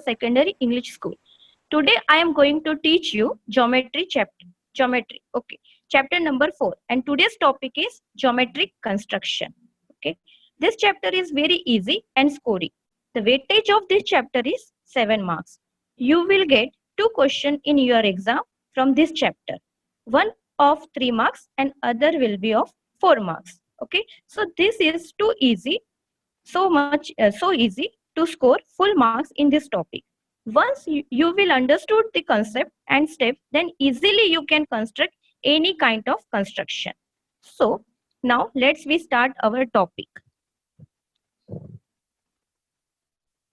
Secondary English School. Today I am going to teach you geometry chapter. Geometry. Okay. Chapter number 4. And today's topic is geometric construction. Okay. This chapter is very easy and scoring. The weightage of this chapter is 7 marks. You will get 2 questions in your exam from this chapter. One of 3 marks and other will be of 4 marks. Okay. So this is too easy. So easy to score full marks in this topic. Once you will understood the concept and step, then easily you can construct any kind of construction. So now let's we start our topic.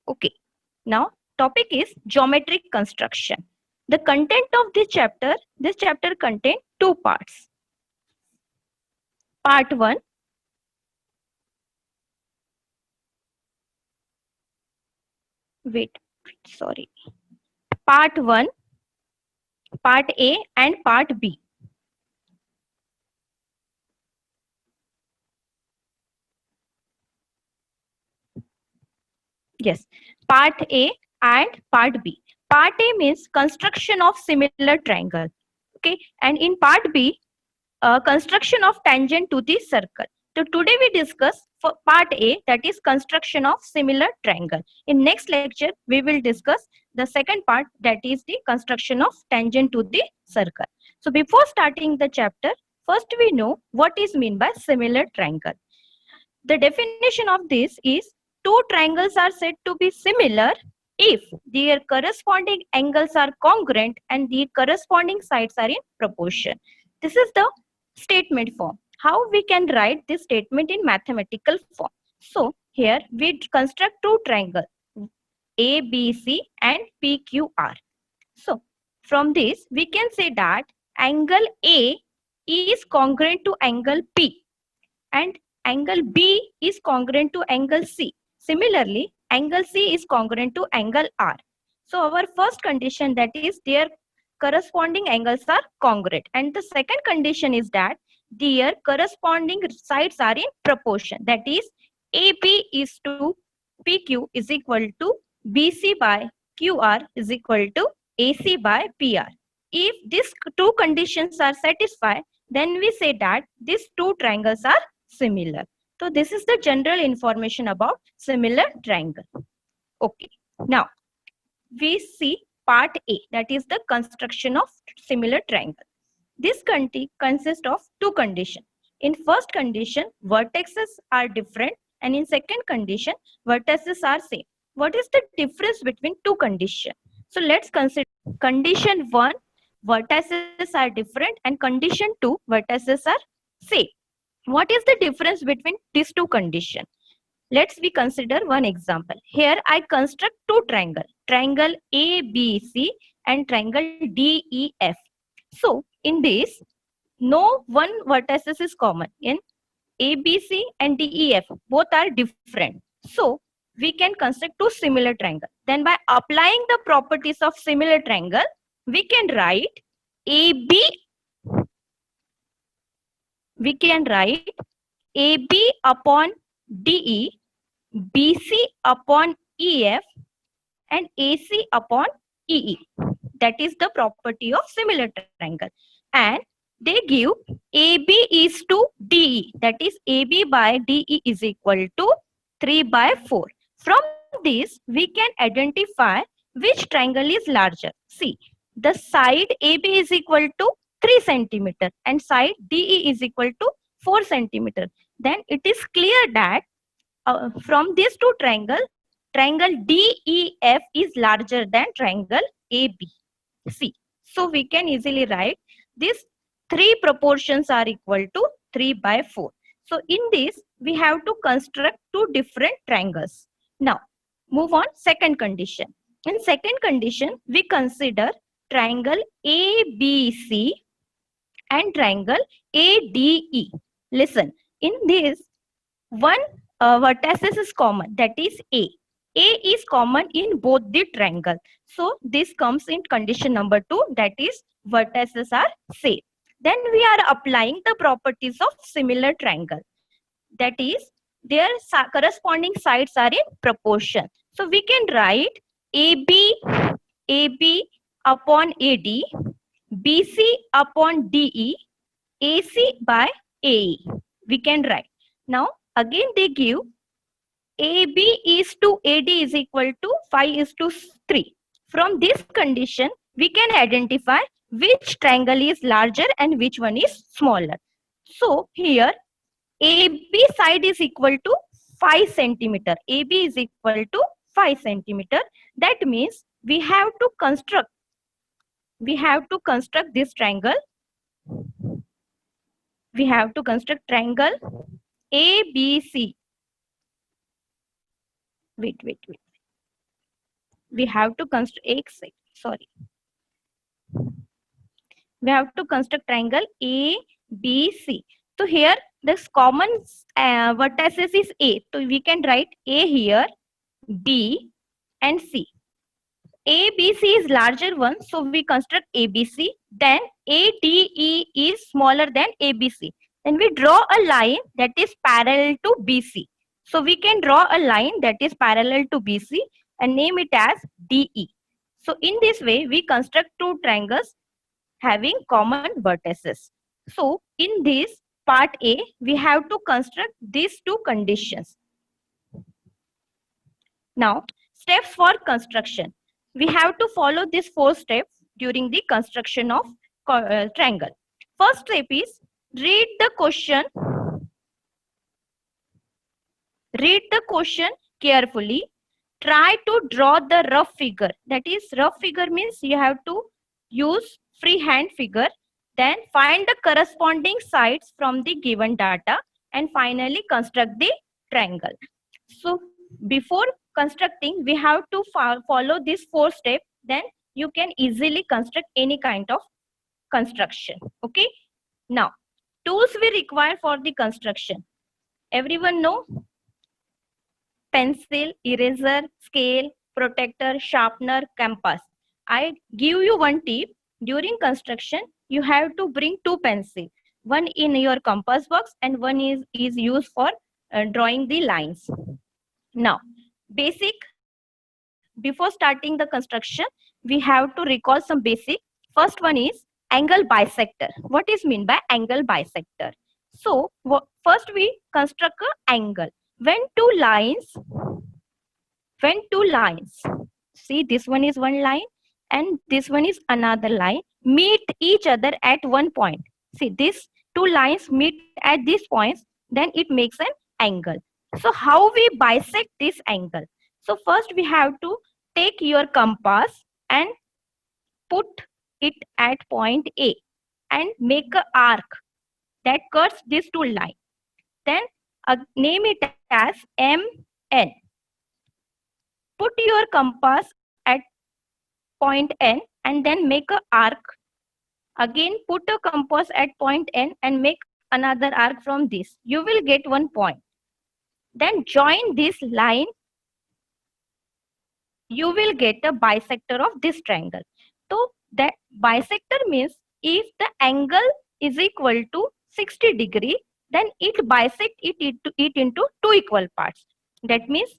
Okay, now topic is geometric construction. The content of this chapter contains 2 parts. Part 1. Sorry. Part 1, Part A and Part B. Yes, Part A and Part B. Part A means construction of similar triangle. Okay, and in Part B, construction of tangent to the circle. So today we discuss for Part A, that is construction of similar triangle. In next lecture, we will discuss the second part, that is the construction of tangent to the circle. So before starting the chapter, first we know what is meant by similar triangle. The definition of this is 2 triangles are said to be similar if their corresponding angles are congruent and the corresponding sides are in proportion. This is the statement form. How we can write this statement in mathematical form? So here we construct 2 triangles, ABC and PQR. So from this we can say that angle A is congruent to angle P and angle B is congruent to angle C. Similarly, angle C is congruent to angle R. So our first condition, that is their corresponding angles are congruent, and the second condition is that their corresponding sides are in proportion, that is AB is to PQ is equal to BC by QR is equal to AC by PR. If these 2 conditions are satisfied, then we say that these 2 triangles are similar. So this is the general information about similar triangle. Okay, now we see part A, that is the construction of similar triangle. This consists of 2 conditions. In first condition, vertices are different, and in second condition, vertices are same. What is the difference between 2 conditions? So let's consider condition 1, vertices are different, and condition 2, vertices are same. What is the difference between these 2 conditions? Let's we consider one example. Here I construct 2 triangles, triangle ABC and triangle DEF. So in this, no one vertices is common. In ABC and DEF, both are different. So we can construct 2 similar triangles. Then by applying the properties of similar triangle, we can write AB upon DE, BC upon EF, and AC upon EE. That is the property of similar triangle. And they give AB is to DE, that is AB by DE is equal to 3 by 4. From this, we can identify which triangle is larger. See, the side AB is equal to 3 centimeter and side DE is equal to 4 centimeter. Then it is clear that from these 2 triangles, triangle DEF is larger than triangle AB. See, so we can easily write these 3 proportions are equal to 3 by 4. So in this, we have to construct 2 different triangles. Now, move on second condition. In second condition, we consider triangle ABC and triangle ADE. Listen, in this, one vertices is common, that is A. A is common in both the triangle. So this comes in condition number 2, that is vertices are same. Then we are applying the properties of similar triangle. That is their corresponding sides are in proportion. So we can write AB upon AD, BC upon DE, AC by AE. We can write. Now again they give AB is to AD is equal to 5 is to 3. From this condition, we can identify which triangle is larger and which one is smaller. So here AB side is equal to 5 centimeter. AB is equal to 5 centimeter. That means we have to construct this triangle. We have to construct triangle ABC. Wait. We have to construct we have to construct triangle ABC. So here this common vertices is A. So we can write A here, B and C. ABC is larger one, so we construct ABC. Then ADE is smaller than ABC. Then we draw a line that is parallel to BC. So we can draw a line that is parallel to BC and name it as DE. So in this way, we construct two triangles having common vertices. So in this part A, we have to construct these two conditions. Now, steps for construction. We have to follow these 4 steps during the construction of triangle. First step is read the question carefully. Try to draw the rough figure. That is, rough figure means you have to use freehand figure. Then find the corresponding sides from the given data and finally construct the triangle. So before constructing, we have to follow these 4 steps. Then you can easily construct any kind of construction. Okay. Now, tools we require for the construction. Everyone know? Pencil, eraser, scale, protector, sharpener, compass. I give you one tip. During construction, you have to bring 2 pencils. One in your compass box and one is used for drawing the lines. Now, before starting the construction, we have to recall some basic. First one is angle bisector. What is mean by angle bisector? So, first we construct an angle. When two lines, see this one is one line and this one is another line, meet each other at one point. See, these 2 lines meet at these points, then it makes an angle. So how we bisect this angle? So first we have to take your compass and put it at point A and make an arc that cuts these 2 lines. Then name it as MN. Put your compass at point N and then make an arc. Again put a compass at point N and make another arc from this. You will get one point. Then join this line. You will get a bisector of this triangle. So that bisector means if the angle is equal to 60 degree, then it bisects it into 2 equal parts. That means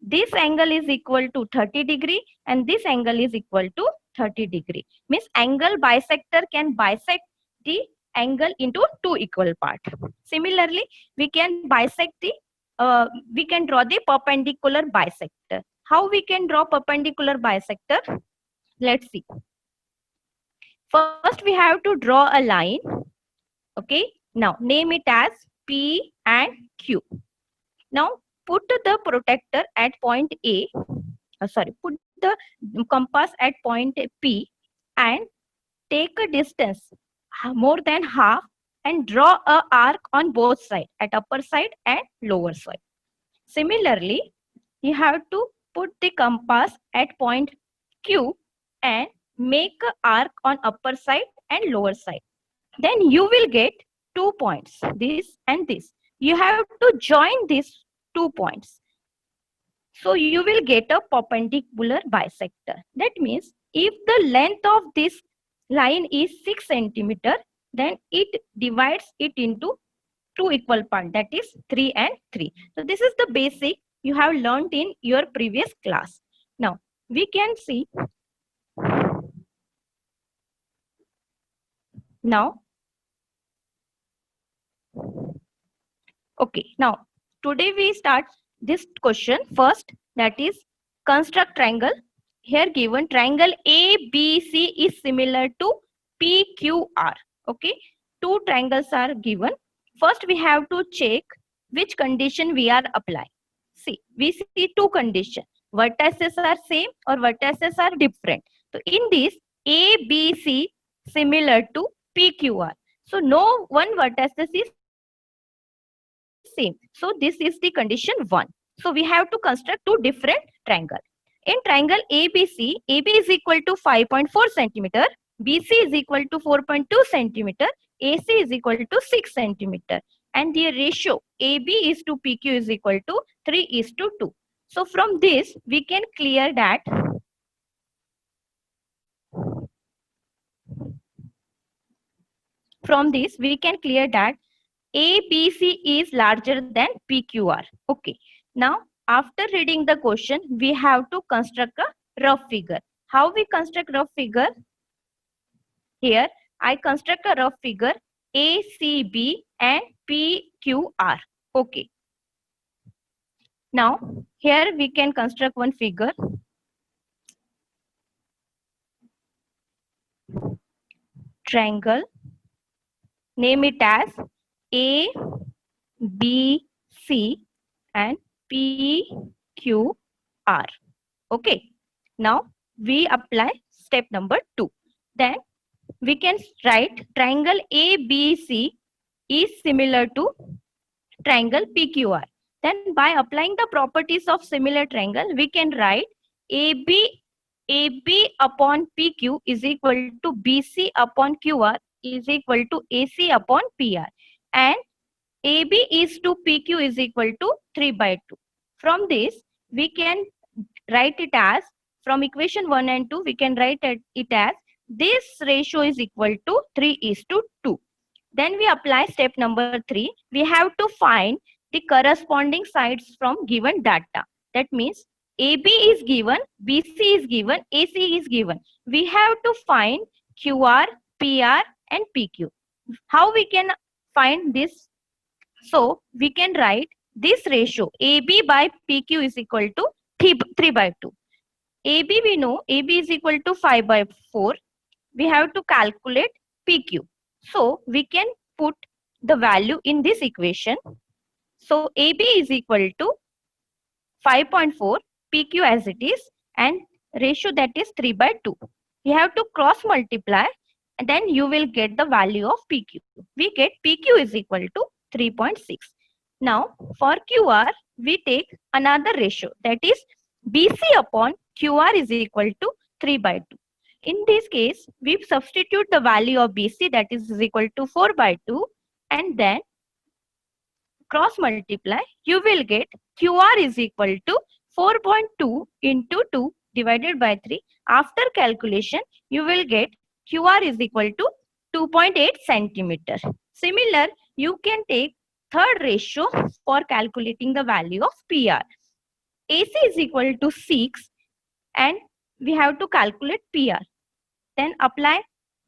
this angle is equal to 30 degree and this angle is equal to 30 degree. Means angle bisector can bisect the angle into 2 equal parts. Similarly, we can bisect we can draw the perpendicular bisector. How we can draw perpendicular bisector? Let's see. First, we have to draw a line. Okay. Now, name it as P and Q. Now, put the protector at point A. Put the compass at point P and take a distance more than half and draw a arc on both sides, at upper side and lower side. Similarly, you have to put the compass at point Q and make an arc on upper side and lower side. Then you will get 2 points, this and this. You have to join these 2 points. So you will get a perpendicular bisector. That means if the length of this line is 6 centimeter, then it divides it into 2 equal parts, that is 3 and 3. So this is the basic you have learned in your previous class. Now we can see now. Okay, now today we start this question first, that is construct triangle. Here given triangle ABC is similar to PQR. Okay, two triangles are given. First we have to check which condition we are applying. See, we see two conditions. Vertices are same or vertices are different. So in this ABC similar to PQR. So no one vertices is same. So this is the condition 1. So we have to construct two different triangle. In triangle ABC, AB is equal to 5.4 centimeter, BC is equal to 4.2 centimeter, AC is equal to 6 centimeter, and the ratio AB is to PQ is equal to 3 is to 2. So from this we can clear that ABC is larger than PQR. Okay. Now, after reading the question, we have to construct a rough figure. How we construct rough figure? Here, I construct a rough figure ACB and PQR. Okay. Now, here we can construct one figure. Triangle. Name it as A, B, C and P, Q, R. Okay. Now we apply step number 2. Then we can write triangle ABC is similar to triangle PQR. Then by applying the properties of similar triangle, we can write AB upon PQ is equal to BC upon QR is equal to AC upon PR. And AB is to PQ is equal to 3 by 2. From this, we can write it as, from equation 1 and 2, we can write it as this ratio is equal to 3 is to 2. Then we apply step number 3. We have to find the corresponding sides from given data. That means AB is given, BC is given, AC is given. We have to find QR, PR and PQ. How we can find this? So we can write this ratio AB by PQ is equal to 3 by 2. AB we know AB is equal to 5 by 4. We have to calculate PQ. So we can put the value in this equation. So AB is equal to 5.4, PQ as it is, and ratio that is 3 by 2. You have to cross multiply and then you will get the value of PQ. We get PQ is equal to 3.6. Now for QR, we take another ratio, that is BC upon QR is equal to 3 by 2. In this case, we substitute the value of BC, that is equal to 4 by 2, and then cross multiply. You will get QR is equal to 4.2 into 2 divided by 3. After calculation, you will get QR is equal to 2.8 centimeter. Similar, you can take third ratio for calculating the value of PR. AC is equal to 6 and we have to calculate PR. Then apply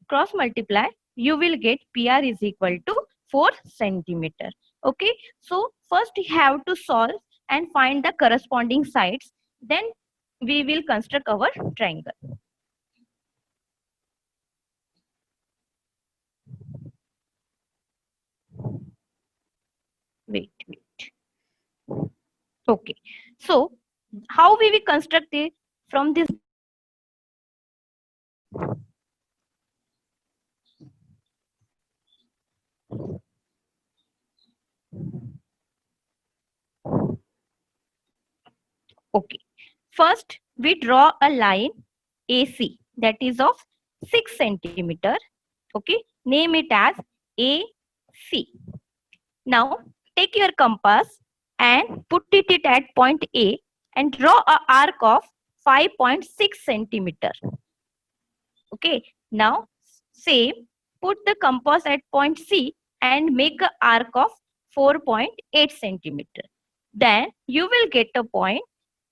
cross multiply, you will get PR is equal to 4 centimeter. Okay, so first you have to solve and find the corresponding sides. Then we will construct our triangle. Wait. Okay, so how we will construct it from this? Okay, first we draw a line AC that is of 6 centimeter. Okay, name it as AC. Now take your compass and put it at point A and draw an arc of 5.6 centimeter. Okay, now same, put the compass at point C and make an arc of 4.8 centimeter. Then you will get a point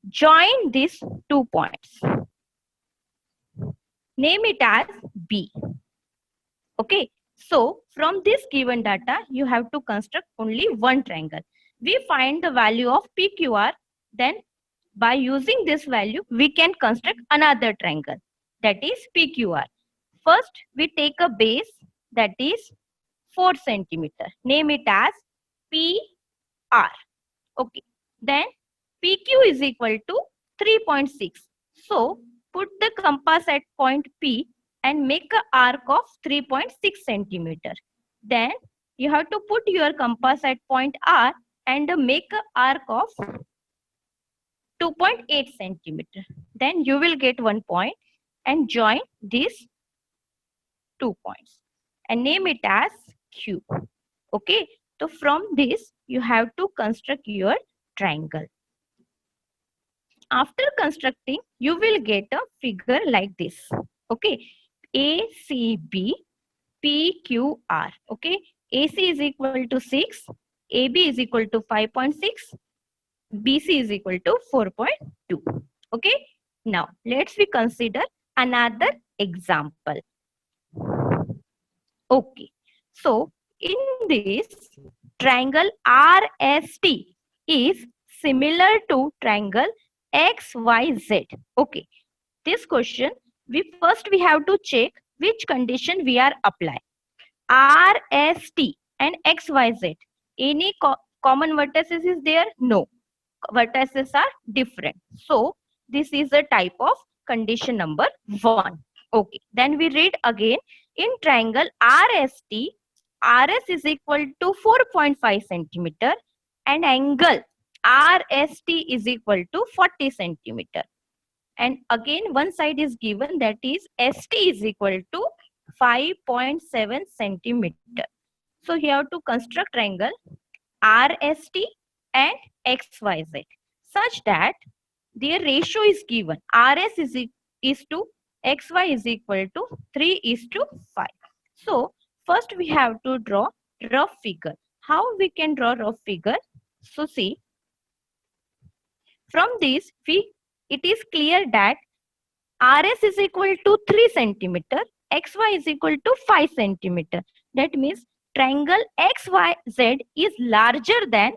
Join these 2 points. Name it as B. Okay. So from this given data, you have to construct only one triangle. We find the value of PQR. Then by using this value, we can construct another triangle, that is PQR. First, we take a base that is 4 centimeter. Name it as PR. Okay. Then PQ is equal to 3.6. So put the compass at point P and make an arc of 3.6 centimeter. Then you have to put your compass at point R and make an arc of 2.8 centimeter. Then you will get 1 point and join these 2 points and name it as Q. Okay. So from this, you have to construct your triangle. After constructing, you will get a figure like this. Okay. ACB PQR. Okay. AC is equal to 6. AB is equal to 5.6. BC is equal to 4.2. Okay. Now, let's we consider another example. Okay. So, in this triangle RST is similar to triangle XYZ. Okay. This question, we have to check which condition we are applying. RST and XYZ. Any common vertices is there? No. Vertices are different. So, this is a type of condition number 1. Okay. Then we read again. In triangle RST, RS is equal to 4.5 centimeter and angle RST is equal to 40 centimeter. And again, one side is given, that is ST is equal to 5.7 centimeter. So you have to construct triangle RST and XYZ such that their ratio is given. RS is to XY is equal to 3 is to 5. So first we have to draw rough figure. How we can draw rough figure? So see, from this it is clear that RS is equal to 3 centimeter, XY is equal to 5 centimeter. That means triangle XYZ is larger than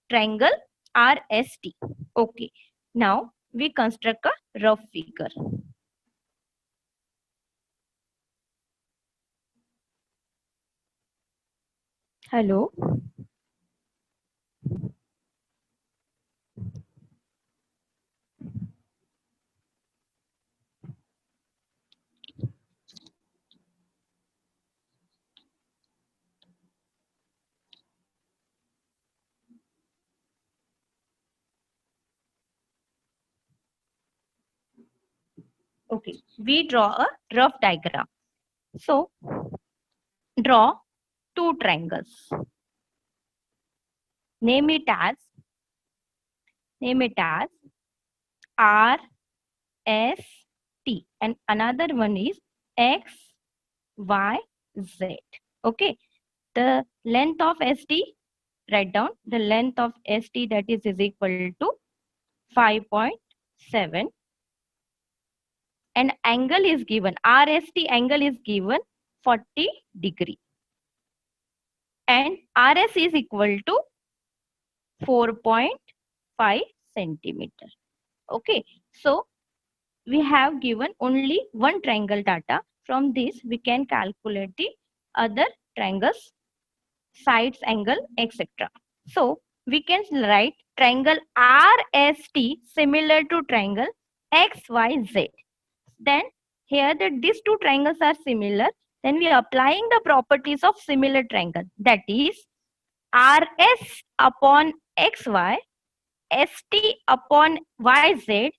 triangle RST. Okay. Now we construct a rough figure. Hello. Okay, we draw a rough diagram. So, draw 2 triangles. Name it as R, S, T, and another one is X, Y, Z. Okay, the length of ST, write down the length of ST, that is equal to 5.7. And angle is given, RST angle is given 40 degree. And RS is equal to 4.5 centimeter. Okay, so we have given only one triangle data. From this, we can calculate the other triangles, sides, angle, etc. So we can write triangle RST similar to triangle XYZ. Then here these 2 triangles are similar. Then we are applying the properties of similar triangle. That is RS upon XY, ST upon YZ,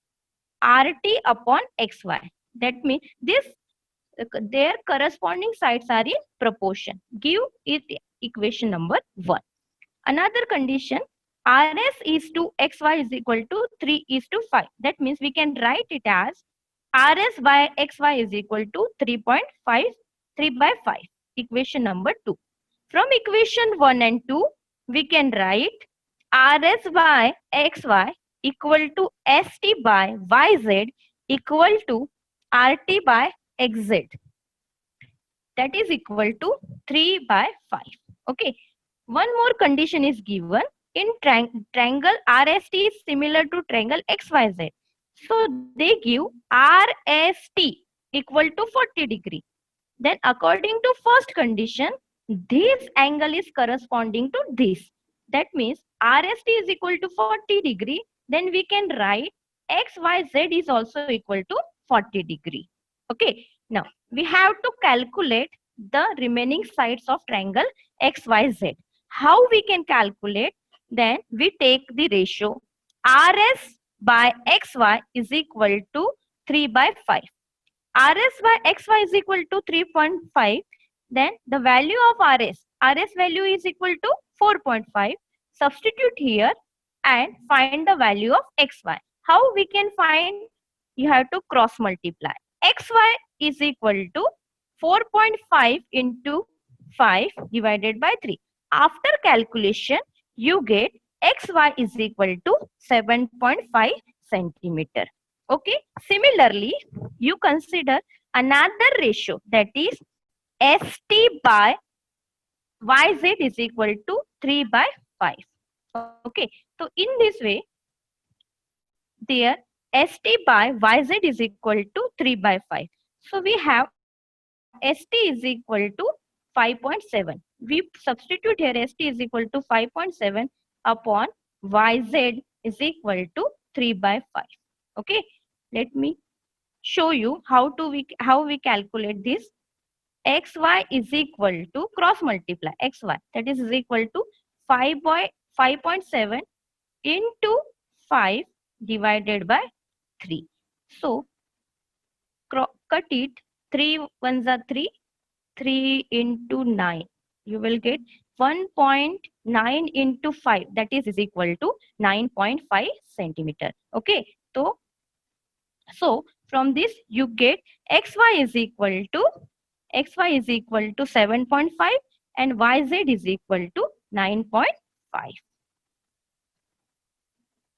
RT upon XY. That means their corresponding sides are in proportion. Give it equation number 1. Another condition, RS is to XY is equal to 3 is to 5. That means we can write it as RS by XY is equal to 3.5, 3 by 5. Equation number 2. From equation 1 and 2, we can write RS by XY equal to ST by YZ equal to RT by XZ. That is equal to 3 by 5. Okay. One more condition is given. In triangle RST is similar to triangle XYZ. So they give RST equal to 40 degree. Then according to first condition, this angle is corresponding to this. That means RST is equal to 40 degree. Then we can write XYZ is also equal to 40 degree. Okay. Now we have to calculate the remaining sides of triangle XYZ. How we can calculate? Then we take the ratio RS by XY is equal to 3 by 5. RS by XY is equal to 3.5. Then the value of RS value is equal to 4.5. Substitute here and find the value of XY. How we can find? You have to cross multiply. XY is equal to 4.5 into 5 divided by 3. After calculation, you get XY is equal to 7.5 centimeter. Okay. Similarly, you consider another ratio, that is ST by YZ is equal to 3 by 5. Okay. So in this way, there ST by YZ is equal to 3 by 5. So we have ST is equal to 5.7. We substitute here ST is equal to 5.7 upon YZ is equal to 3 by 5. Okay. Let me show you how we calculate this. XY is equal to cross multiply XY, that is equal to 5.7 into 5 divided by 3. So cut it. 3 ones are 3. 3 into 9. You will get 1.9 into 5, that is equal to 9.5 centimeter. Okay. So from this you get XY is equal to 7.5 and YZ is equal to 9.5.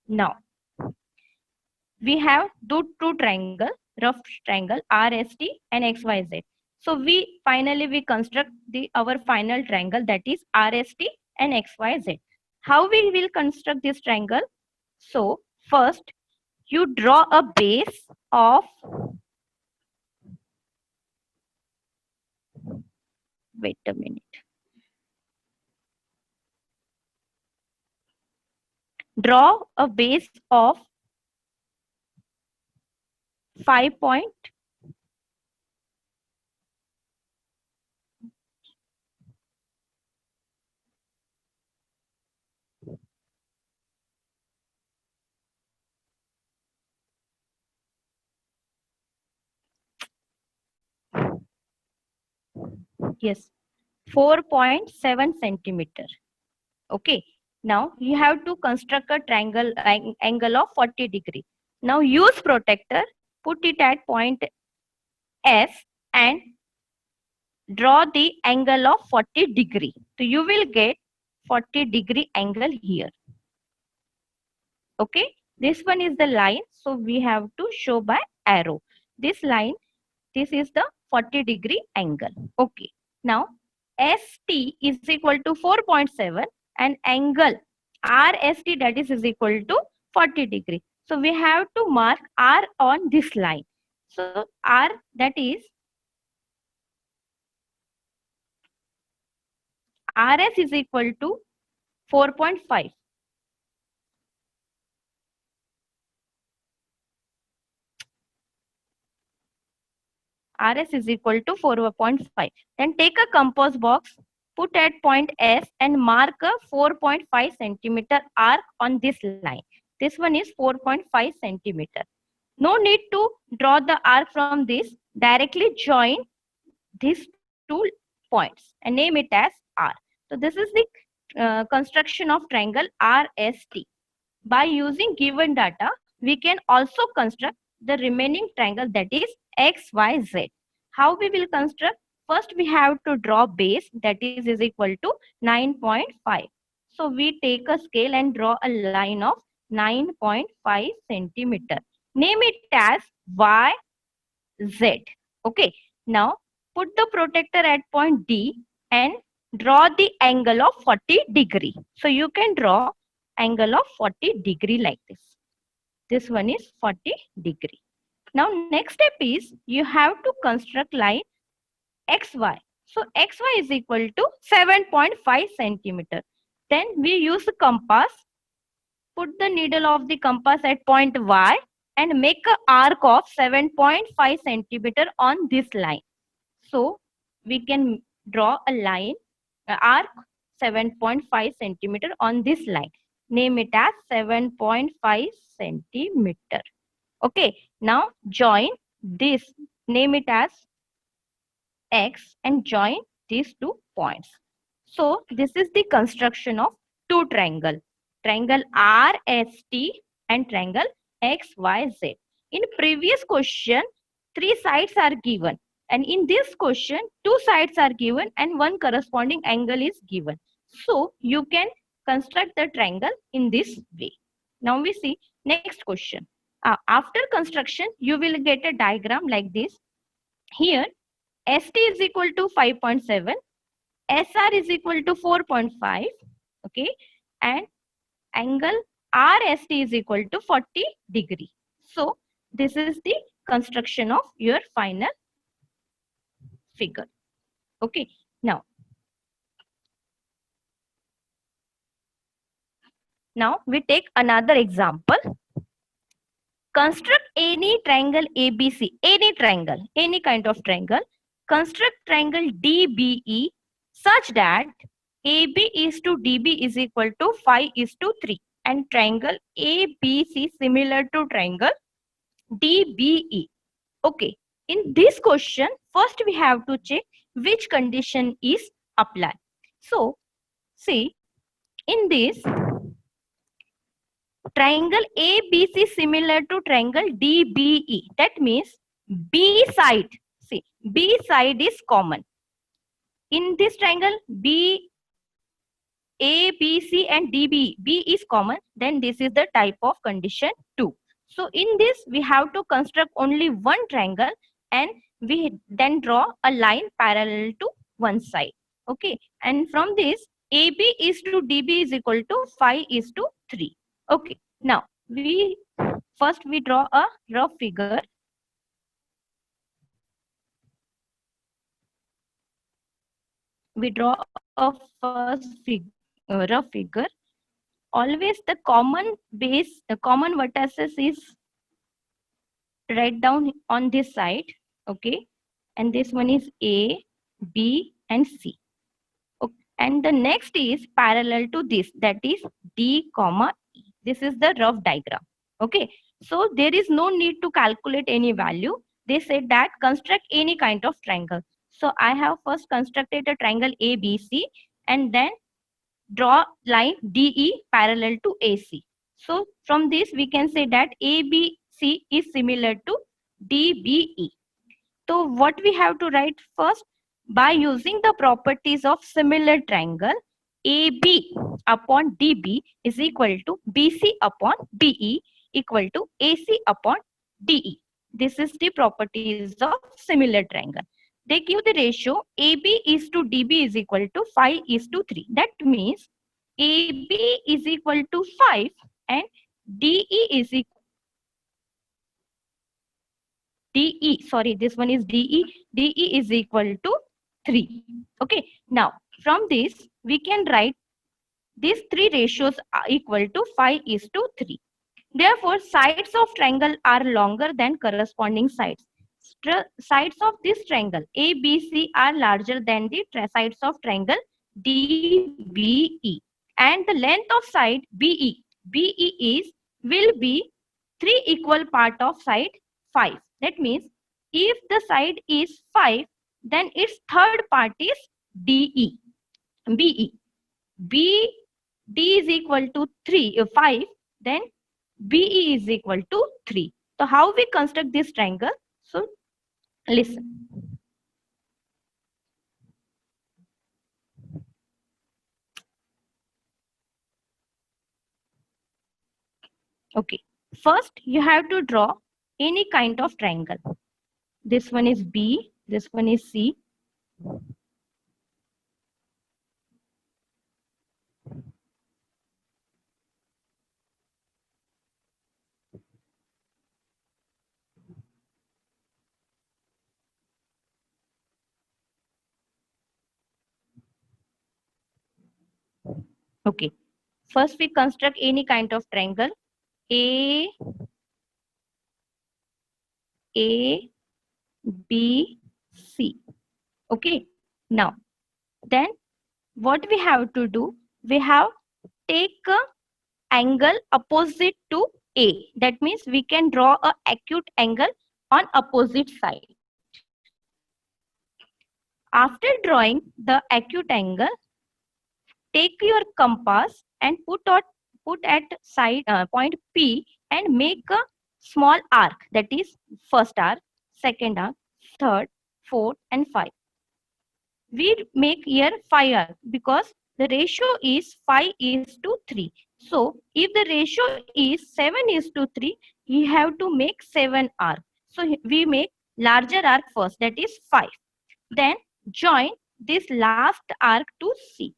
Now we have two triangle, rough triangle RST and XYZ. So we construct our final triangle, that is RST and XYZ. How we will construct this triangle? So first you draw a base of, wait a minute. Draw a base of 5 point. Yes, 4.7 centimeter. Okay. Now you have to construct a triangle angle of 40 degree. Now use protractor, put it at point S and draw the angle of 40 degree. So you will get 40 degree angle here. Okay. This one is the line. So we have to show by arrow. This line, this is the 40 degree angle. Okay. Now ST is equal to 4.7 and angle RST, that is equal to 40 degree. So we have to mark R on this line. So R, that is RS is equal to 4.5. RS is equal to 4.5. Then take a compass box, put at point S and mark a 4.5 centimeter arc on this line. This one is 4.5 centimeter. No need to draw the arc from this. Directly join these two points and name it as R. So this is the construction of triangle RST. By using given data, we can also construct the remaining triangle, that is XYZ. How we will construct? First we have to draw base, that is equal to 9.5. So we take a scale and draw a line of 9.5 centimeter. Name it as YZ. Okay. Now put the protector at point D and draw the angle of 40 degree. So you can draw angle of 40 degree like this. This one is 40 degree. Now next step is you have to construct line XY. So XY is equal to 7.5 centimeter. Then we use the compass. Put the needle of the compass at point Y and make an arc of 7.5 centimeter on this line. So we can draw a line, arc 7.5 centimeter on this line. Name it as 7.5 centimeter. Okay, now join this, name it as X and join these 2 points. So this is the construction of two triangle, triangle RST and triangle XYZ. In previous question, 3 sides are given, and in this question, 2 sides are given and one corresponding angle is given. So you can construct the triangle in this way. Now we see next question. After construction, you will get a diagram like this. Here, ST is equal to 5.7, SR is equal to 4.5, okay, and angle RST is equal to 40 degree. So this is the construction of your final figure. Okay, now we take another example. Construct any triangle ABC, any triangle, any kind of triangle. Construct triangle DBE such that AB is to DB is equal to 5 is to 3 and triangle ABC similar to triangle DBE. Okay, in this question, first we have to check which condition is applied. So, see, in this triangle ABC similar to triangle DBE, that means B side, see, B side is common. In this triangle, B, A, B, C and DB, B is common, then this is the type of condition 2. So in this, we have to construct only one triangle and we then draw a line parallel to one side. Okay, and from this, AB is to DB is equal to 5 is to 3. Okay, now we draw a rough figure. We draw a rough figure. Always the common base, the common vertices is right down on this side, okay, and this one is A, B and C. Okay. And the next is parallel to this, that is D comma E. This is the rough diagram. Okay, so there is no need to calculate any value. They said that construct any kind of triangle. So I have first constructed a triangle ABC and then draw line DE parallel to AC. So from this we can say that ABC is similar to DBE. So what we have to write first, by using the properties of similar triangle, AB upon DB is equal to BC upon BE equal to AC upon DE. This is the properties of similar triangle. They give the ratio AB is to DB is equal to 5 is to 3. That means AB is equal to 5 and DE is equal this one is DE is equal to 3. Okay, now from this we can write these three ratios are equal to 5 is to 3. Therefore, sides of triangle are longer than corresponding sides. Sides of this triangle ABC are larger than the sides of triangle DBE, and the length of side BE will be 3 equal part of side 5. That means if the side is 5, then its third part is DE. BE. D is equal to 5, then BE is equal to 3. So how we construct this triangle? So listen. Okay. First, you have to draw any kind of triangle. This one is B, this one is C. Okay. First, we construct any kind of triangle. A, A, B, C. Okay. Now, then what we have to do? We have take a angle opposite to A. That means we can draw a acute angle on opposite side. After drawing the acute angle, take your compass and put at side point P and make a small arc, that is first arc, second arc, third, fourth and 5. We make here 5 arc because the ratio is 5:3. So if the ratio is 7:3, you have to make 7 arc. So we make larger arc first, that is 5. Then join this last arc to C.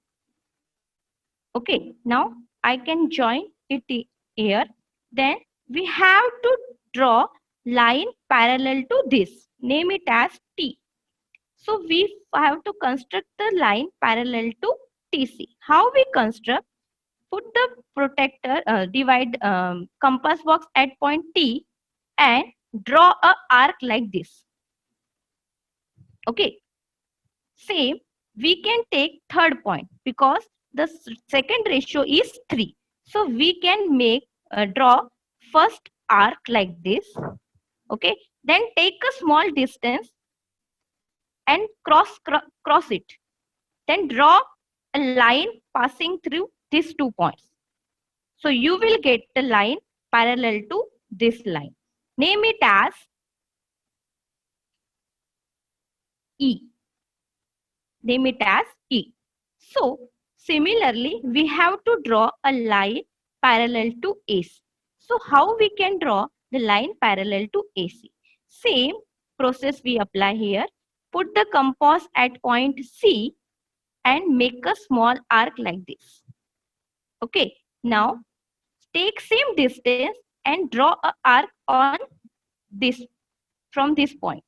Okay, now I can join it here. Then we have to draw line parallel to this. Name it as T. So we have to construct the line parallel to TC. How we construct? Put the protector, divide compass box at point T and draw a arc like this. Okay. Same, we can take third point because the second ratio is 3. So we can make draw first arc like this. Okay. Then take a small distance and cross it. Then draw a line passing through these 2 points. So you will get the line parallel to this line. Name it as E. Name it as E. So similarly, we have to draw a line parallel to AC. So how we can draw the line parallel to AC? Same process we apply here. Put the compass at point C and make a small arc like this. Okay, now take same distance and draw a arc on this from this point.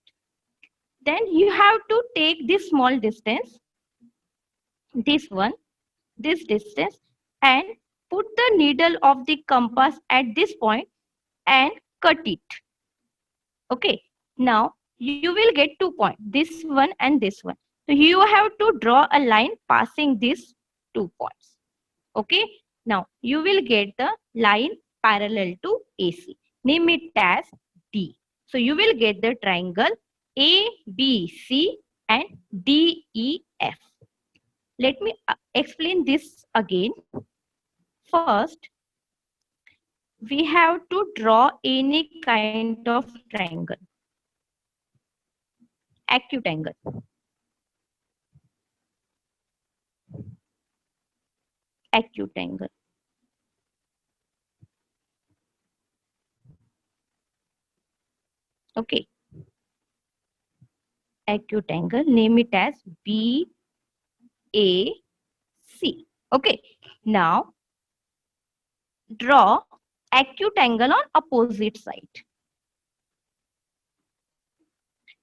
Then you have to take this small distance, this one, this distance, and put the needle of the compass at this point and cut it. Okay, now you will get 2 points, this one and this one. So you have to draw a line passing these 2 points. Okay, now you will get the line parallel to AC. Name it as D. So you will get the triangle ABC and DEF. Let me explain this again. First, we have to draw any kind of triangle. Acute angle. Acute angle. Okay. Acute angle. Name it as BAC. Okay. Now, draw acute angle on opposite side.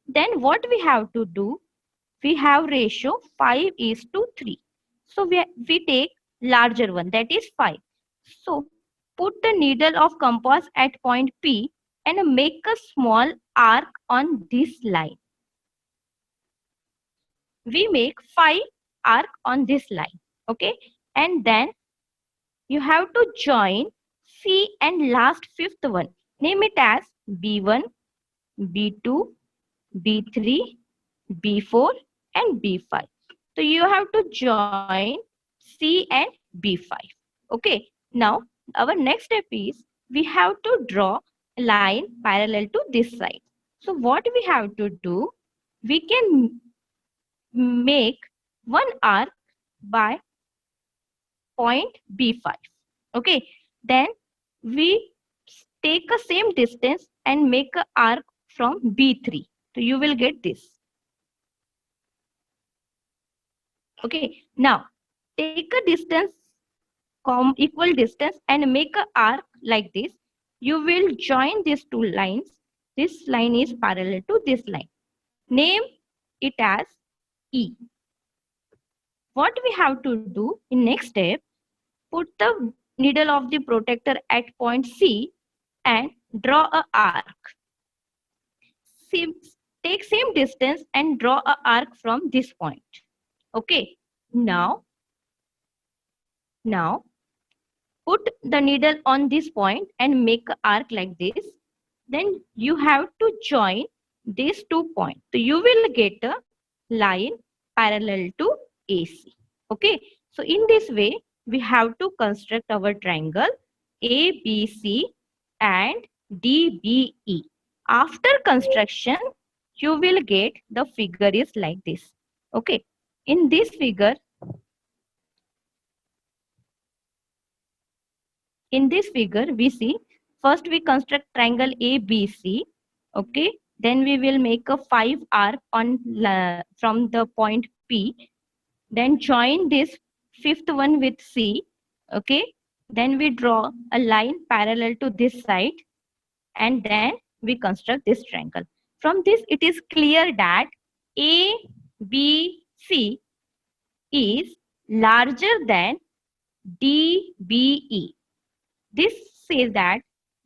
Then what we have to do? We have ratio 5:3. So we take larger one, that is 5. So put the needle of compass at point P and make a small arc on this line. We make 5 arc on this line. Okay. And then you have to join C and last fifth one. Name it as B1, B2, B3, B4 and B5. So you have to join C and B5. Okay. Now our next step is we have to draw a line parallel to this side. So what we have to do? We can make one arc by point B5. Okay. Then we take a same distance and make a arc from B3. So you will get this. Okay, now take a distance, equal distance and make a arc like this. You will join these two lines. This line is parallel to this line. Name it as E. What we have to do in next step, put the needle of the protector at point C and draw a arc. Take same distance and draw a arc from this point. Okay, now put the needle on this point and make an arc like this. Then you have to join these 2 points. So you will get a line parallel to AC. Okay, so in this way we have to construct our triangle ABC and DBE. After construction you will get the figure is like this. Okay, in this figure, we see first we construct triangle ABC. Okay, then we will make a 5 arc on from the point P, then join this fifth one with C. Okay, then we draw a line parallel to this side and then we construct this triangle. From this it is clear that ABC is larger than DBE. This says that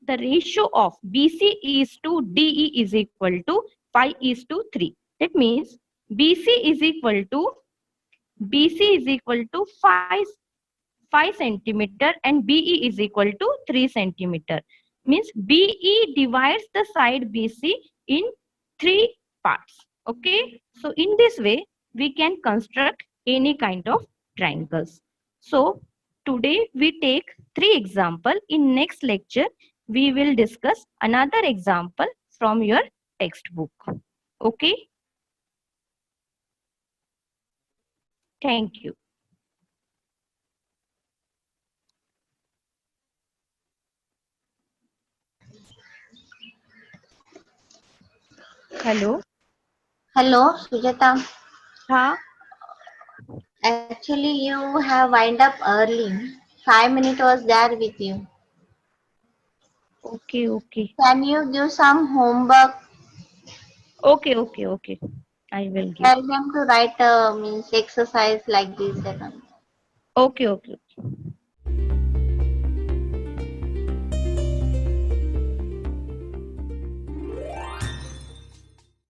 the ratio of BC is to DE is equal to 5 is to 3. That means BC is equal to 5 centimeter and BE is equal to 3 centimeter. Means BE divides the side BC in 3 parts. Okay. So in this way we can construct any kind of triangles. So today we take 3 examples. In next lecture we will discuss another example from your textbook. Okay. Thank you. Hello. Hello, Sujata. Huh? Actually, you have wind up early. 5 minutes was there with you. Okay, okay. Can you give some homework? Okay, okay, okay. I will give. Tell them to write means exercise like this and all. Okay, okay.